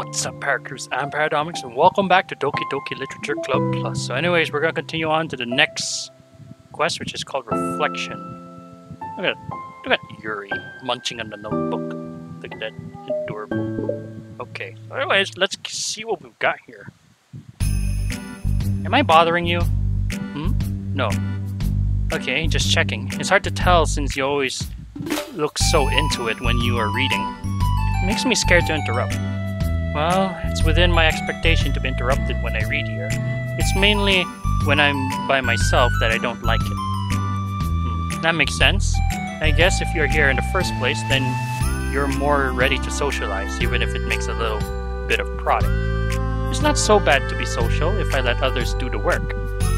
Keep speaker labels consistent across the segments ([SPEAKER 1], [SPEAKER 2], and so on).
[SPEAKER 1] What's up, Parakeets and Paradomics, and welcome back to Doki Doki Literature Club Plus. So anyways, we're going to continue on to the next quest, which is called Reflection. Look at Yuri munching on the notebook. Look at that, adorable. Okay, so anyways, let's see what we've got here. Am I bothering you? No. Okay, just checking. It's hard to tell since you always look so into it when you are reading. It makes me scared to interrupt. Well, it's within my expectation to be interrupted when I read here. It's mainly when I'm by myself that I don't like it. That makes sense. I guess if you're here in the first place, then you're more ready to socialize, even if it makes a little bit of prodding. It's not so bad to be social if I let others do the work.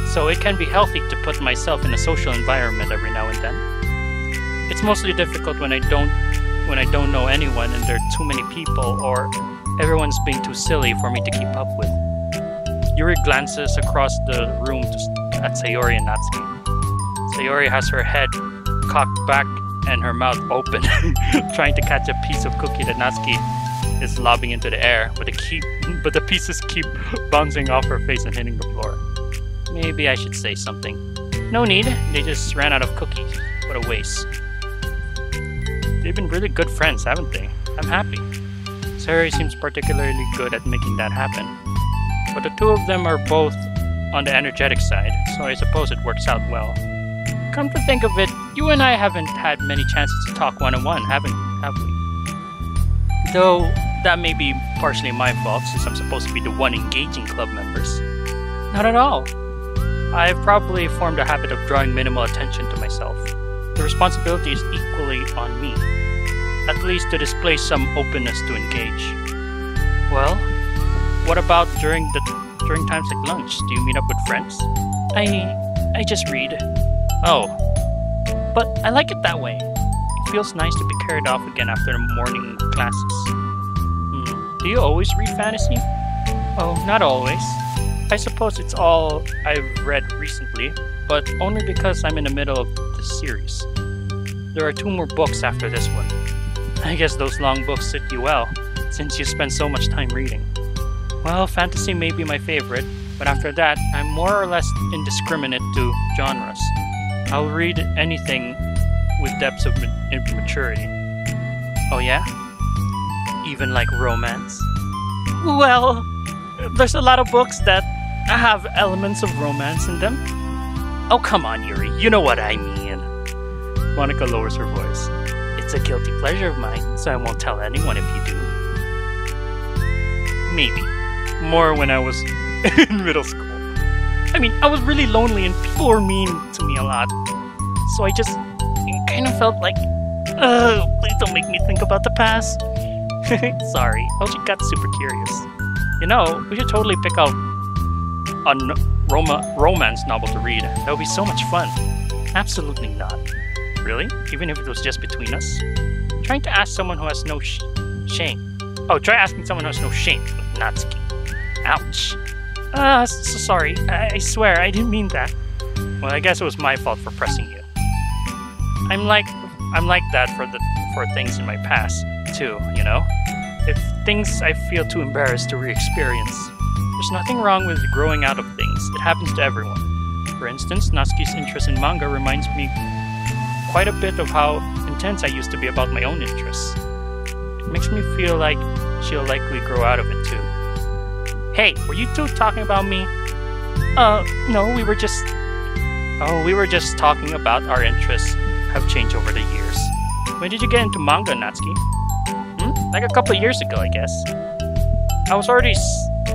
[SPEAKER 1] So it can be healthy to put myself in a social environment every now and then. It's mostly difficult when I don't know anyone and there are too many people, or everyone's being too silly for me to keep up with. Yuri glances across the room at Sayori and Natsuki. Sayori has her head cocked back and her mouth open, trying to catch a piece of cookie that Natsuki is lobbing into the air, but the pieces keep bouncing off her face and hitting the floor. Maybe I should say something. No need, they just ran out of cookies. What a waste. They've been really good friends, haven't they? I'm happy. Sayori seems particularly good at making that happen. But the two of them are both on the energetic side, so I suppose it works out well. Come to think of it, you and I haven't had many chances to talk one-on-one, have we? Though, that may be partially my fault since I'm supposed to be the one engaging club members. Not at all. I've probably formed a habit of drawing minimal attention to myself. The responsibility is equally on me. At least to display some openness to engage. Well, what about during times like lunch? Do you meet up with friends? I just read. Oh, but I like it that way. It feels nice to be carried off again after the morning classes. Do you always read fantasy? Oh, not always. I suppose it's all I've read recently, but only because I'm in the middle of the series. There are 2 more books after this one. I guess those long books suit you well, since you spend so much time reading. Well, fantasy may be my favorite, but after that, I'm more or less indiscriminate to genres. I'll read anything with depths of maturity. Oh yeah? Even like romance? Well, there's a lot of books that have elements of romance in them. Oh, come on, Yuri, you know what I mean. Monika lowers her voice. It's a guilty pleasure of mine, so I won't tell anyone if you do. Maybe. More when I was in middle school. I mean, I was really lonely and people were mean to me a lot. So I just kind of felt like, please don't make me think about the past. Sorry, I just got super curious. You know, we should totally pick out a romance novel to read. That would be so much fun. Absolutely not. Really? Even if it was just between us? Trying to ask someone who has no shame. Oh, try asking someone who has no shame, like Natsuki. Ouch. So sorry. I swear, I didn't mean that. Well, I guess it was my fault for pressing you. I'm like that for things in my past, too, you know? If things I feel too embarrassed to re-experience. There's nothing wrong with growing out of things. It happens to everyone. For instance, Natsuki's interest in manga reminds me quite a bit of how intense I used to be about my own interests. It makes me feel like she'll likely grow out of it too. Hey, were you two talking about me? No, we were just talking about our interests have changed over the years. When did you get into manga, Natsuki? Like a couple of years ago, I guess. I was already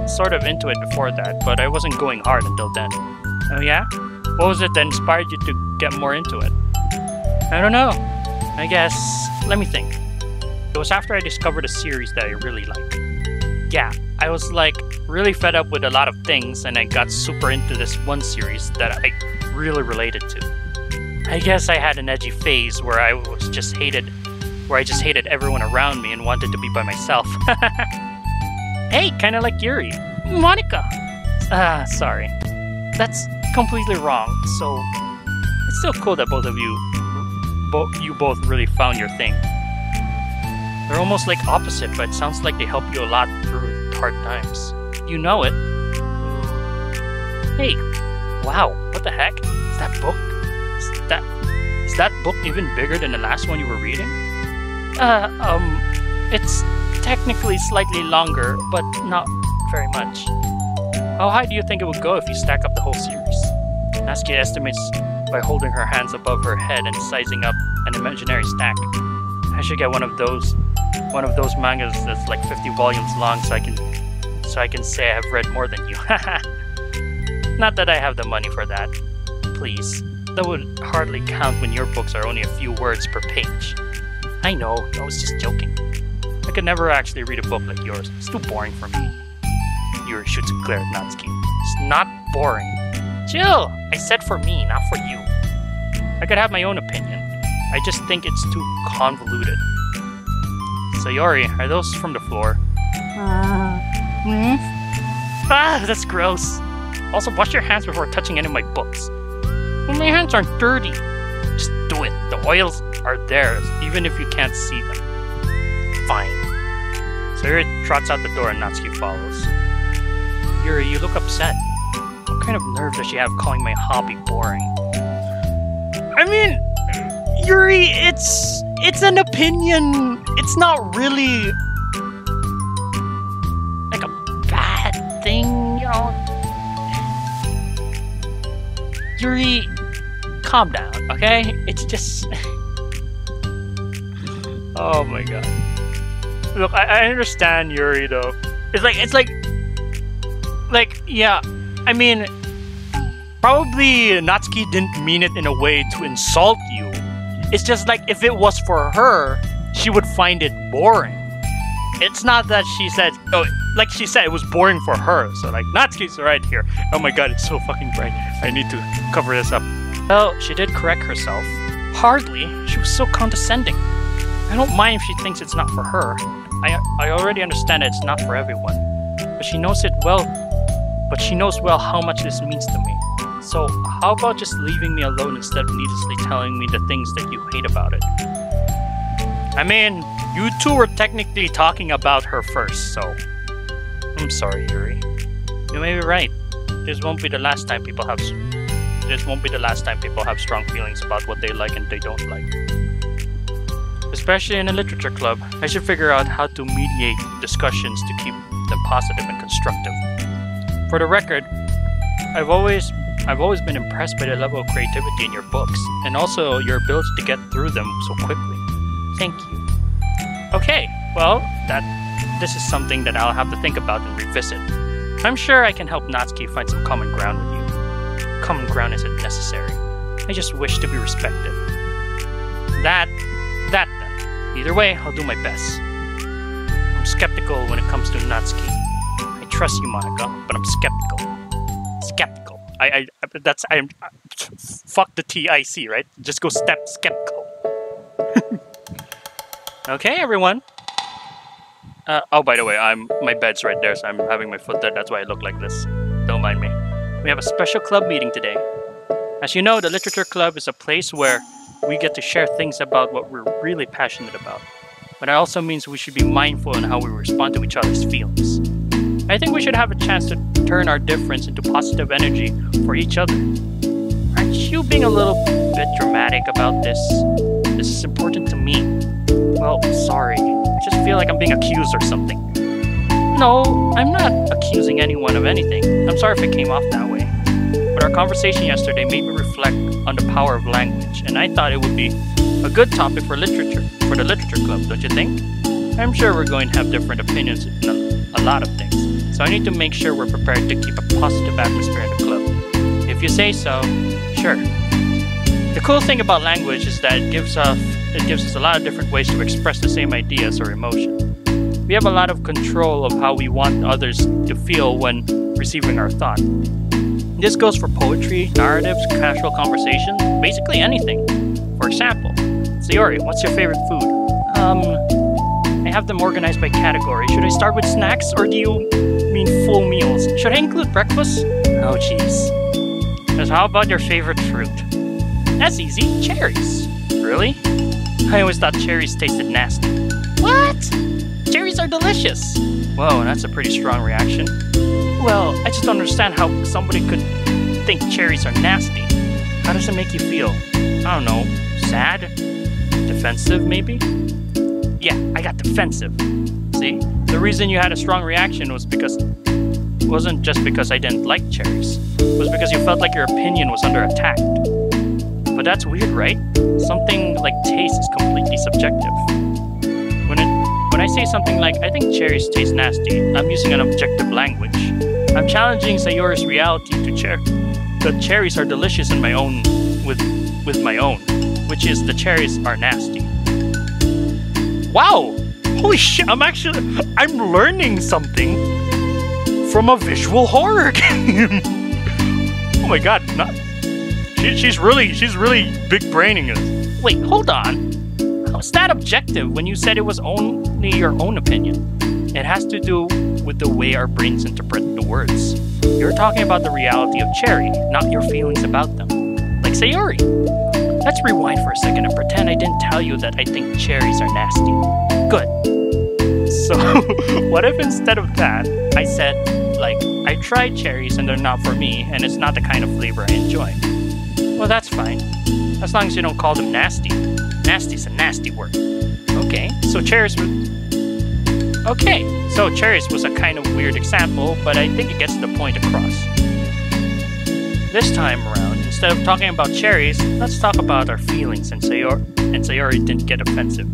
[SPEAKER 1] sort of into it before that, but I wasn't going hard until then. Oh yeah? What was it that inspired you to get more into it? I don't know. I guess, let me think. It was after I discovered a series that I really liked. Yeah, I was like really fed up with a lot of things and I got super into this one series that I really related to. I guess I had an edgy phase where I just hated everyone around me and wanted to be by myself. Hey, kinda like Yuri. Monika! Sorry. That's completely wrong, so it's still cool that both of you both really found your thing. They're almost like opposite, but it sounds like they help you a lot through hard times. You know it. Hey, wow, what the heck? Is that book? Is that book even bigger than the last one you were reading? It's technically slightly longer, but not very much. How high do you think it would go if you stack up the whole series? Natsuki estimates by holding her hands above her head and sizing up an imaginary stack. I should get one of those mangas that's like 50 volumes long so I can say I have read more than you. Not that I have the money for that. Please. That would hardly count when your books are only a few words per page. I know, I was just joking. I could never actually read a book like yours. It's too boring for me. Yuri shoots a glare at Natsuki. It's not boring. Chill! I said for me, not for you. I could have my own opinion. I just think it's too convoluted. So Yuri, are those from the floor? Ah, that's gross. Also, wash your hands before touching any of my books. Well, my hands aren't dirty. Just do it. The oils are there, even if you can't see them. Fine. So Yuri trots out the door and Natsuki follows. Yuri, you look upset. What kind of nerve does she have calling my hobby boring? I mean, Yuri, it's an opinion. It's not really like a bad thing, you know? Yuri, calm down, okay? It's just... Oh my god. Look, I understand Yuri though. It's like, yeah, I mean, probably Natsuki didn't mean it in a way to insult you. It's just like, if it was for her, she would find it boring. It's not that she said, oh, like she said, it was boring for her. So like, Natsuki's right here. Oh my god, it's so fucking bright. I need to cover this up. Well, she did correct herself. Hardly. She was so condescending. I don't mind if she thinks it's not for her. I already understand that it's not for everyone. But she knows it well. But she knows well how much this means to me. So how about just leaving me alone instead of needlessly telling me the things that you hate about it? I mean, you two were technically talking about her first, so... I'm sorry, Yuri. You may be right. This won't be the last time people have strong feelings about what they like and they don't like. Especially in a literature club, I should figure out how to mediate discussions to keep them positive and constructive. For the record, I've always been impressed by the level of creativity in your books, and also your ability to get through them so quickly. Thank you. Okay, well, this is something that I'll have to think about and revisit. I'm sure I can help Natsuki find some common ground with you. Common ground isn't necessary. I just wish to be respected. That then. Either way, I'll do my best. I'm skeptical when it comes to Natsuki. I trust you, Monika, but I'm skeptical. Skeptical. I'm fuck the TIC, right? Just go skeptical. Okay, everyone. Oh, by the way, my bed's right there, so I'm having my foot there. That's why I look like this. Don't mind me. We have a special club meeting today. As you know, the Literature Club is a place where we get to share things about what we're really passionate about. But it also means we should be mindful in how we respond to each other's feelings. I think we should have a chance to turn our difference into positive energy for each other. Aren't you being a little bit dramatic about this? This is important to me. Well, sorry. I just feel like I'm being accused or something. No, I'm not accusing anyone of anything. I'm sorry if it came off that way. But our conversation yesterday made me reflect on the power of language, and I thought it would be a good topic for the Literature Club, don't you think? I'm sure we're going to have different opinions in a lot of things, so I need to make sure we're prepared to keep a positive atmosphere in the club. If you say so, sure. The cool thing about language is that it gives us a lot of different ways to express the same ideas or emotion. We have a lot of control of how we want others to feel when receiving our thought. This goes for poetry, narratives, casual conversation, basically anything. For example, Sayori, what's your favorite food? I have them organized by category. Should I start with snacks, or do you mean full meals? Should I include breakfast? Oh jeez. How about your favorite fruit? That's easy, cherries. Really? I always thought cherries tasted nasty. What? Cherries are delicious. Whoa, that's a pretty strong reaction. Well, I just don't understand how somebody could think cherries are nasty. How does it make you feel? I don't know, sad? Defensive, maybe? Yeah, I got defensive. See? The reason you had a strong reaction was because... It wasn't just because I didn't like cherries. It was because you felt like your opinion was under attack. But that's weird, right? Something like taste is completely subjective. When I say something like, I think cherries taste nasty, I'm using an objective language. I'm challenging Sayori's reality to that cherries are delicious in my own with my own, which is the cherries are nasty. Wow! Holy shit, I'm learning something from a visual horror game. Oh my god, she's really big braining it. Wait, hold on. How's that objective when you said it was only your own opinion? It has to do with the way our brains interpret the words. You're talking about the reality of cherry, not your feelings about them. Like Sayori. Let's rewind for a second and pretend I didn't tell you that I think cherries are nasty. Good. So, what if instead of that, I said, like, I tried cherries and they're not for me, and it's not the kind of flavor I enjoy. Well, that's fine. As long as you don't call them nasty. Nasty's a nasty word. Okay, so cherries was a kind of weird example, but I think it gets the point across. This time around, instead of talking about cherries, let's talk about our feelings, and Sayori didn't get offensive.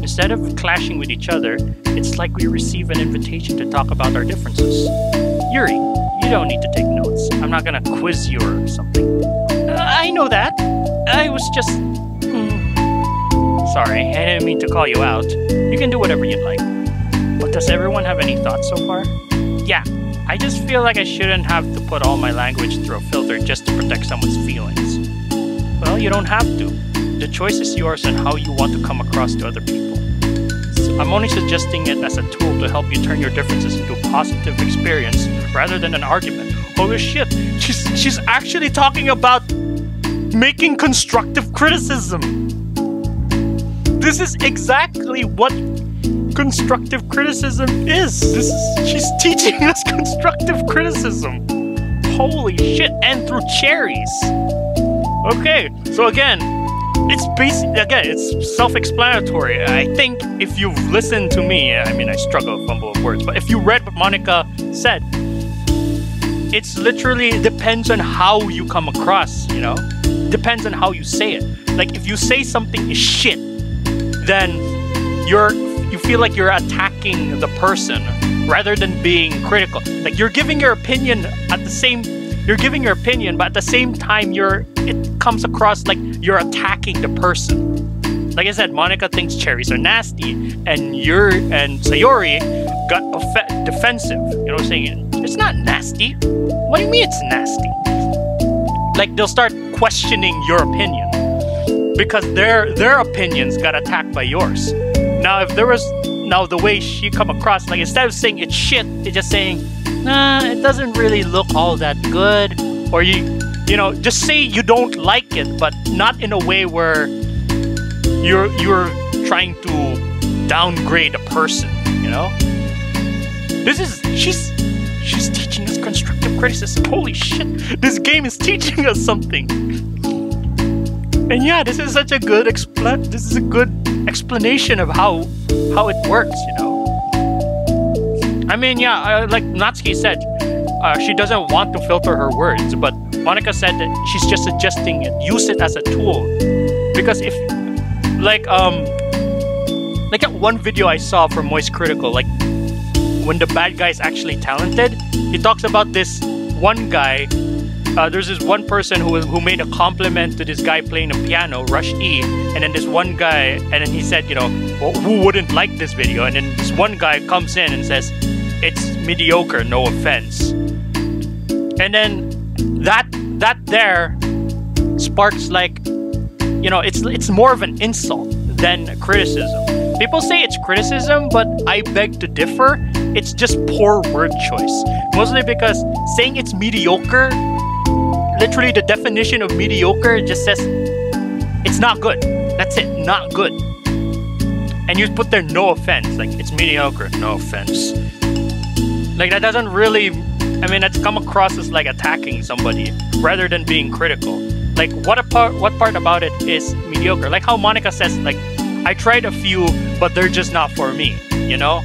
[SPEAKER 1] Instead of clashing with each other, it's like we receive an invitation to talk about our differences. Yuri, you don't need to take notes. I'm not gonna quiz you or something. I know that. I was just... Sorry, I didn't mean to call you out. You can do whatever you'd like. But does everyone have any thoughts so far? Yeah, I just feel like I shouldn't have to put all my language through a filter just to protect someone's feelings. Well, you don't have to. The choice is yours on how you want to come across to other people. So I'm only suggesting it as a tool to help you turn your differences into a positive experience rather than an argument. Holy shit, she's actually talking about making constructive criticism. This is exactly what constructive criticism is. She's teaching us constructive criticism. Holy shit, and through cherries. Okay, so again, it's self-explanatory. I think if you've listened to me, I mean, I struggle with fumble of words, but if you read what Monika said, it's literally depends on how you come across, you know? Depends on how you say it. Like, if you say something is shit, then you feel like you're attacking the person rather than being critical. Like, you're giving your opinion but at the same time it comes across like you're attacking the person. Like I said, Monika thinks cherries are nasty, and Sayori got defensive. You know what I'm saying? It's not nasty. What do you mean it's nasty? Like, they'll start questioning your opinion because their opinions got attacked by yours. Now, if there was the way she come across, like, instead of saying it's shit, it's just saying, nah, it doesn't really look all that good, or you know, just say you don't like it, but not in a way where you're trying to downgrade a person, you know? She's teaching us constructive criticism. Holy shit, this game is teaching us something. And yeah, this is such a good explanation of how it works, you know? I mean, yeah, like Natsuki said, she doesn't want to filter her words, but Monika said that she's just suggesting it, use it as a tool. Because if, like at one video I saw from Moist Critical, like, when the bad guy is actually talented, he talks about this one guy. There's this one person who made a compliment to this guy playing the piano, Rush E, and then this one guy, and then he said, you know, well, who wouldn't like this video? And then this one guy comes in and says, it's mediocre, no offense. And then that there sparks, like, you know, it's more of an insult than criticism. People say it's criticism, but I beg to differ. It's just poor word choice. Mostly because saying it's mediocre, literally the definition of mediocre just says it's not good. That's it, not good. and you put there no offense, like it's mediocre, no offense. Like that doesn't really, I mean, it's come across as like attacking somebody rather than being critical. Like what part about it is mediocre? Like how Monika says, like I tried a few, but they're just not for me. You know.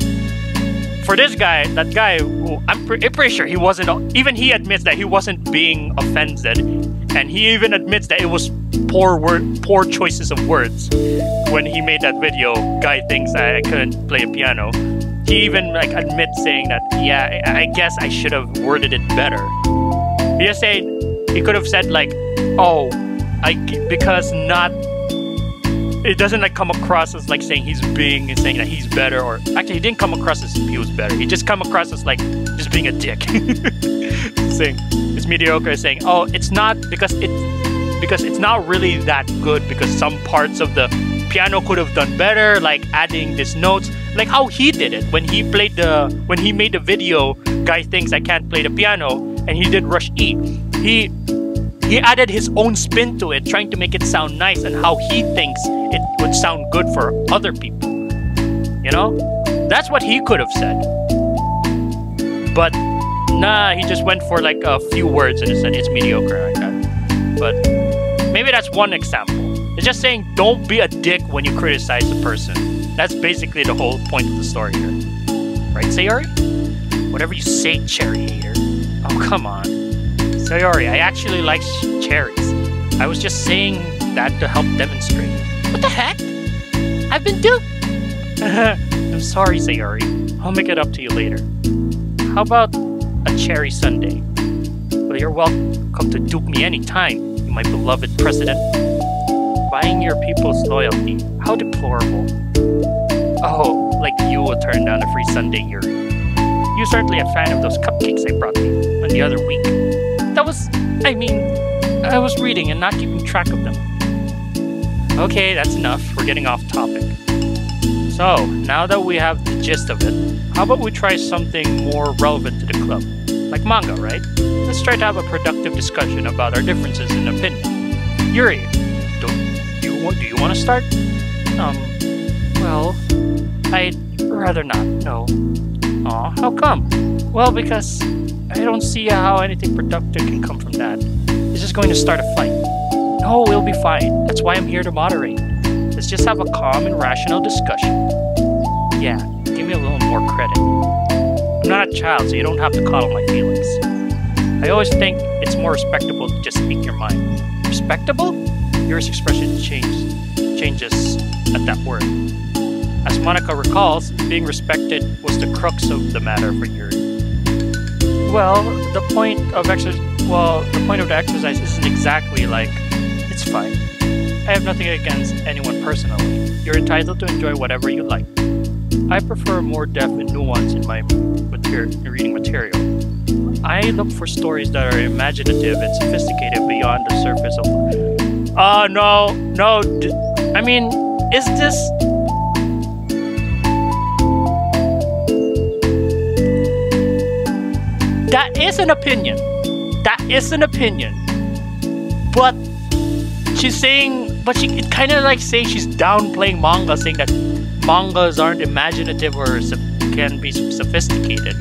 [SPEAKER 1] For this guy, that guy, who I'm pretty sure he wasn't. Even he admits that he wasn't being offended, and he even admits that it was poor choices of words when he made that video. Guy thinks I couldn't play a piano. He even like admits saying that, yeah, I guess I should have worded it better. He could have said like, oh, because not. It doesn't like come across as like saying saying that he's better, or actually he didn't come across as he was better. He just come across as like just being a dick. Saying it's mediocre, saying, oh, it's not because it's not really that good because some parts of the piano could have done better, like adding these notes, like how he did it when he made the video. Guy thinks I can't play the piano, and he did Rush E. He added his own spin to it, trying to make it sound nice and how he thinks it would sound good for other people. You know? That's what he could have said. But nah, he just went for like a few words and said it's mediocre like that. But maybe that's one example. It's just saying don't be a dick when you criticize a person. That's basically the whole point of the story here. Right, Sayori? Whatever you say, cherry hater. Oh, come on. Sayori, I actually like cherries. I was just saying that to help demonstrate. What the heck? I've been duped. I'm sorry, Sayori. I'll make it up to you later. How about a cherry sundae? Well, you're welcome to dupe me anytime, you my beloved president. Buying your people's loyalty. How deplorable. Oh, like you will turn down a free sundae, Yuri. You're certainly a fan of those cupcakes I brought you on the other week. I was reading and not keeping track of them. Okay, that's enough. We're getting off topic. So, now that we have the gist of it, how about we try something more relevant to the club? Like manga, right? Let's try to have a productive discussion about our differences in opinion. Yuri, do you want to start? Well, I'd rather not, no. Aw, how come? Well, because I don't see how anything productive can come from that. It's just going to start a fight. No, we'll be fine. That's why I'm here to moderate. Let's just have a calm and rational discussion. Yeah, give me a little more credit. I'm not a child, so you don't have to coddle my feelings. I always think it's more respectable to just speak your mind. Respectable? Yuri's expression changes at that word. As Monika recalls, being respected was the crux of the matter for Yuri. Well, the point of the exercise isn't exactly like, it's fine. I have nothing against anyone personally. You're entitled to enjoy whatever you like. I prefer more depth and nuance in my reading material. I look for stories that are imaginative and sophisticated beyond the surface of... I mean, is this... That is an opinion. But she's saying, it kind of like saying she's downplaying manga, saying that mangas aren't imaginative or can be sophisticated.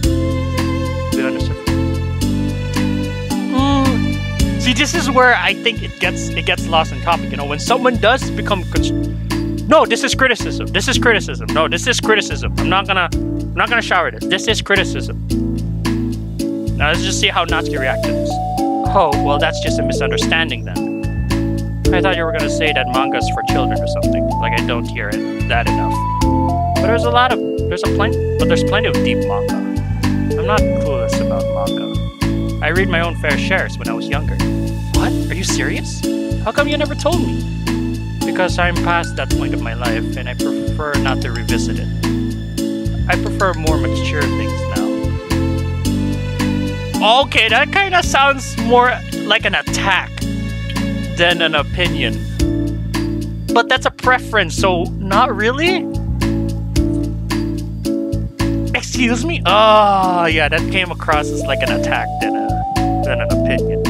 [SPEAKER 1] See, this is where I think it gets lost in topic. You know, when someone does become no, this is criticism. No, this is criticism. I'm not gonna shower this. This is criticism. Now let's just see how Natsuki reacts to this. Oh, well, that's just a misunderstanding then. I thought you were gonna say that manga is for children or something. Like I don't hear that enough. But there's plenty of deep manga. I'm not clueless about manga. I read my own fair shares when I was younger. What? Are you serious? How come you never told me? Because I'm past that point of my life and I prefer not to revisit it. I prefer more mature things now. Okay, that kind of sounds more like an attack than an opinion. But that's a preference, so not really? Excuse me? Oh, yeah, that came across as like an attack than an opinion.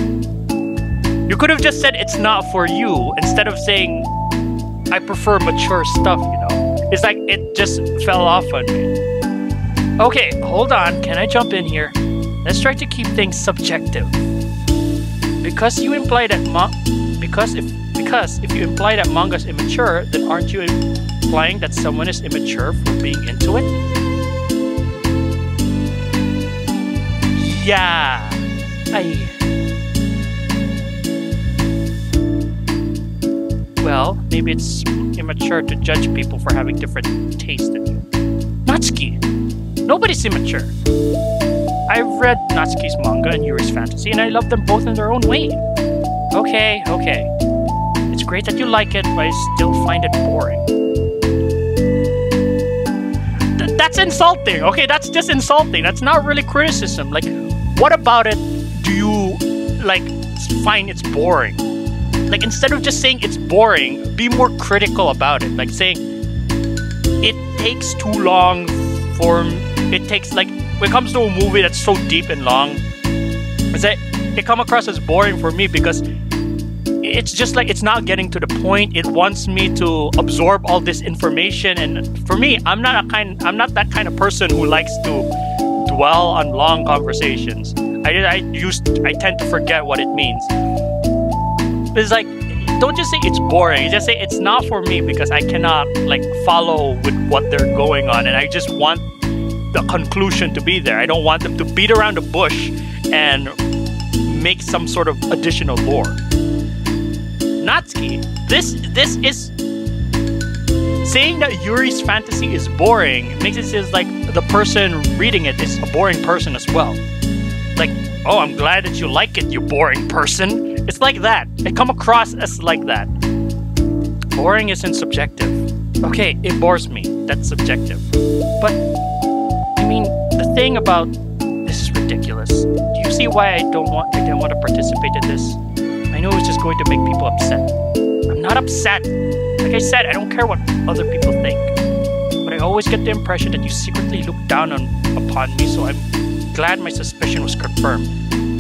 [SPEAKER 1] You could have just said it's not for you instead of saying I prefer mature stuff, you know? It's like it just fell off on me. Okay, hold on. Can I jump in here? Let's try to keep things subjective. Because you imply that because if you imply that manga's immature, then aren't you implying that someone is immature for being into it? Yeah. Well, maybe it's immature to judge people for having different tastes than you. Natsuki! Nobody's immature. I've read Natsuki's manga and Yuri's fantasy, and I love them both in their own way. Okay. It's great that you like it, but I still find it boring. That's insulting, okay? That's just insulting. That's not really criticism. Like, what about it do you, like, find it's boring? Like, instead of just saying it's boring, be more critical about it. Like, saying it takes too long for... It takes, like, when it comes to a movie that's so deep and long, it come across as boring for me because it's just like it's not getting to the point. It wants me to absorb all this information, and for me, I'm not that kind of person who likes to dwell on long conversations. I tend to forget what it means. It's like, don't just say it's boring. Just say it's not for me because I cannot like follow with what they're going on, and I just want the conclusion to be there. I don't want them to beat around the bush and make some sort of additional lore. Natsuki, this is saying that Yuri's fantasy is boring makes it seem like the person reading it is a boring person as well. Like, oh, I'm glad that you like it, you boring person. It's like that. It come across as like that. Boring isn't subjective. Okay, it bores me. That's subjective. But I mean, the thing about this is ridiculous. Do you see why I didn't want to participate in this? I know it's just going to make people upset. I'm not upset. Like I said, I don't care what other people think. But I always get the impression that you secretly look down upon me, so I'm glad my suspicion was confirmed.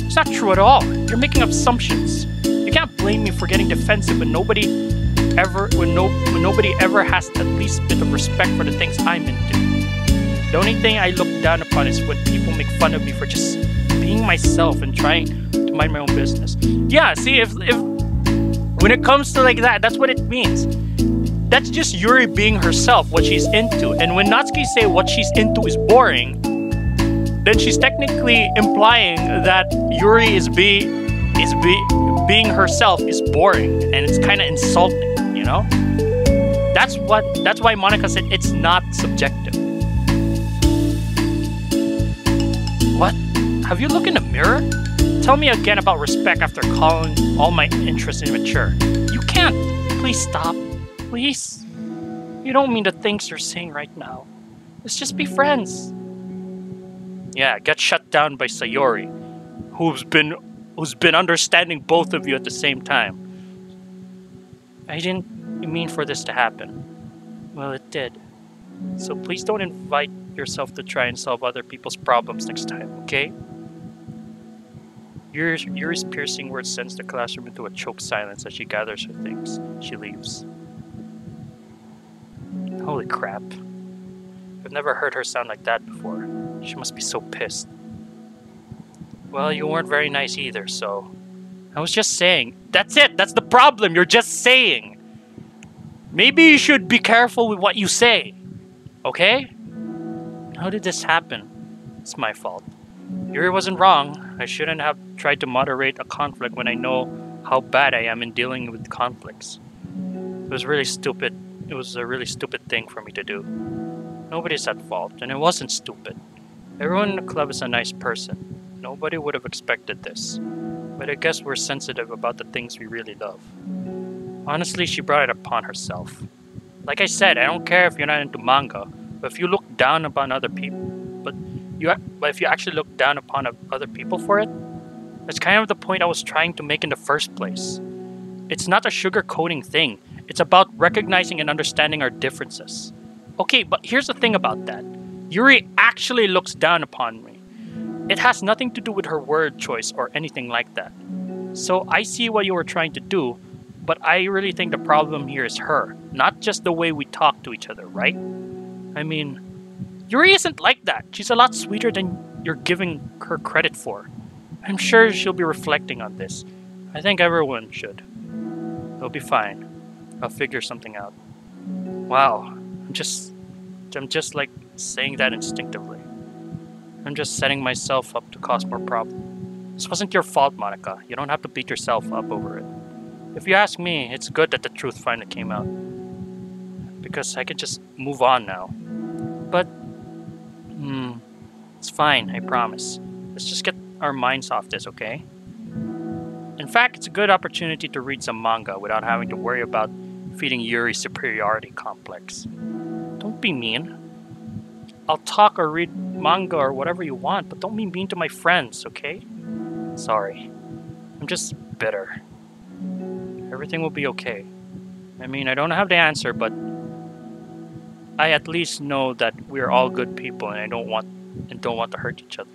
[SPEAKER 1] It's not true at all. You're making assumptions. You can't blame me for getting defensive when nobody ever has at least a bit of respect for the things I'm into. The only thing I look down upon is when people make fun of me for just being myself and trying to mind my own business. Yeah, see, if when it comes to like that, that's what it means. That's just Yuri being herself, what she's into. And when Natsuki say what she's into is boring, then she's technically implying that Yuri being herself is boring, and it's kind of insulting, you know? That's why Monika said it's not subjective. What? Have you looked in the mirror? Tell me again about respect after calling all my interests immature. You can't. Please stop. Please. You don't mean the things you're saying right now. Let's just be friends. Yeah, get shut down by Sayori, who's been understanding both of you at the same time. I didn't mean for this to happen. Well, it did. So please don't invite yourself to try and solve other people's problems next time, okay? Yuri's piercing words sends the classroom into a choked silence as she gathers her things. She leaves. Holy crap. I've never heard her sound like that before. She must be so pissed. Well, you weren't very nice either, so... I was just saying. That's it! That's the problem! You're just saying! Maybe you should be careful with what you say. Okay? How did this happen? It's my fault. Yuri wasn't wrong. I shouldn't have tried to moderate a conflict when I know how bad I am in dealing with conflicts. It was really stupid. It was a really stupid thing for me to do. Nobody's at fault, and it wasn't stupid. Everyone in the club is a nice person. Nobody would have expected this. But I guess we're sensitive about the things we really love. Honestly, she brought it upon herself. Like I said, I don't care if you're not into manga, but if you look down upon other people, but if you actually look down upon other people for it, that's kind of the point I was trying to make in the first place. It's not a sugarcoating thing. It's about recognizing and understanding our differences. Okay, but here's the thing about that. Yuri actually looks down upon me. It has nothing to do with her word choice or anything like that. So I see what you were trying to do, But I really think the problem here is her, not just the way we talk to each other, right? I mean, Yuri isn't like that. She's a lot sweeter than you're giving her credit for. I'm sure she'll be reflecting on this. I think everyone should. It'll be fine. I'll figure something out. Wow, I'm just like saying that instinctively. I'm just setting myself up to cause more problems. This wasn't your fault, Monika. You don't have to beat yourself up over it. If you ask me, it's good that the truth finally came out. Because I can just move on now. But, it's fine, I promise. Let's just get our minds off this, okay? In fact, it's a good opportunity to read some manga without having to worry about feeding Yuri's superiority complex. Don't be mean. I'll talk or read manga or whatever you want, but don't be mean to my friends, okay? Sorry. I'm just bitter. Everything will be okay. I mean, I don't have the answer, but I at least know that we're all good people and I don't want to hurt each other.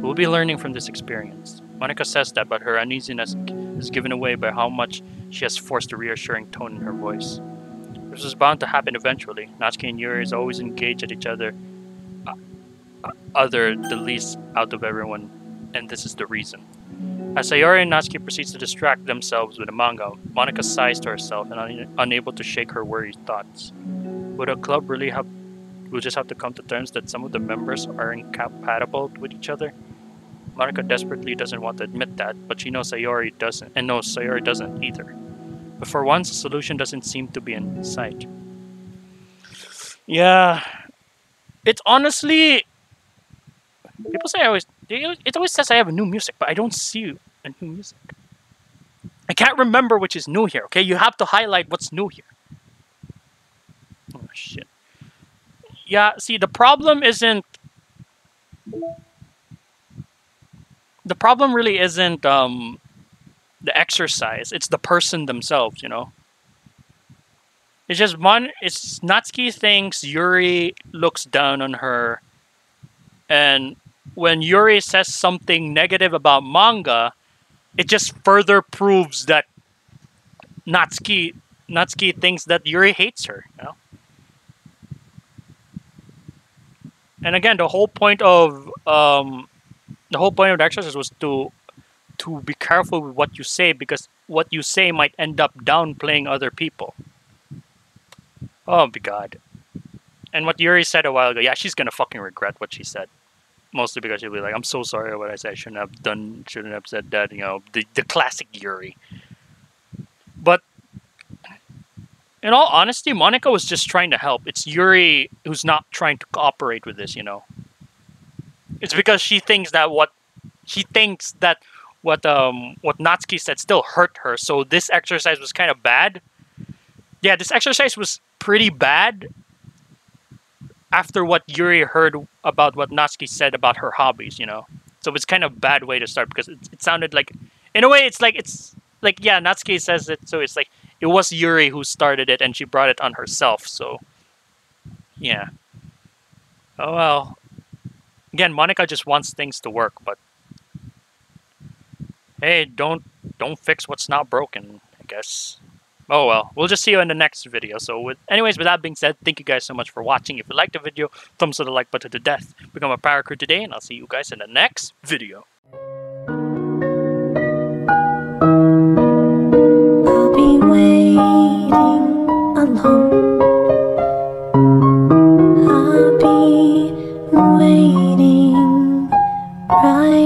[SPEAKER 1] We'll be learning from this experience. Monika says that, but her uneasiness is given away by how much she has forced a reassuring tone in her voice. This is bound to happen eventually. Natsuki and Yuri is always engaged at each other, the least out of everyone, and this is the reason. As Sayori and Natsuki proceeds to distract themselves with the manga, Monika sighs to herself and unable to shake her worried thoughts. Would a club really have... We'll just have to come to terms that some of the members are incompatible with each other? Monika desperately doesn't want to admit that, but she knows Sayori doesn't, and knows Sayori doesn't either. But for once, a solution doesn't seem to be in sight. Yeah... It's honestly... People say it always says I have a new music, but I don't see a new music. I can't remember which is new here, okay? You have to highlight what's new here. Oh, shit. Yeah, see, the problem isn't... The problem really isn't the exercise. It's the person themselves, you know? It's just it's Natsuki thinks Yuri looks down on her, and when Yuri says something negative about manga, it just further proves that Natsuki thinks that Yuri hates her, you know? And again, the whole point of the exercise was to be careful with what you say, because what you say might end up downplaying other people. Oh my god. And what Yuri said a while ago, yeah, she's gonna fucking regret what she said. Mostly because she'll be like, I'm so sorry what I said, I shouldn't have said that, you know, the classic Yuri. But in all honesty, Monika was just trying to help. It's Yuri who's not trying to cooperate with this, you know. It's because she thinks that what Natsuki said still hurt her, so this exercise was kind of bad. Yeah, this exercise was pretty bad after what Yuri heard about what Natsuki said about her hobbies, you know. So it's kind of a bad way to start, because it sounded like, in a way, it's like, yeah, Natsuki says it, so it's like, it was Yuri who started it, and she brought it on herself, so, yeah. Oh well. Again, Monika just wants things to work, but, hey, don't fix what's not broken, I guess. Oh well, we'll just see you in the next video. So anyways, with that being said, thank you guys so much for watching. If you liked the video, thumbs up the like button to death. Become a power crew today, and I'll see you guys in the next video.
[SPEAKER 2] I'll be waiting alone. I'll be waiting right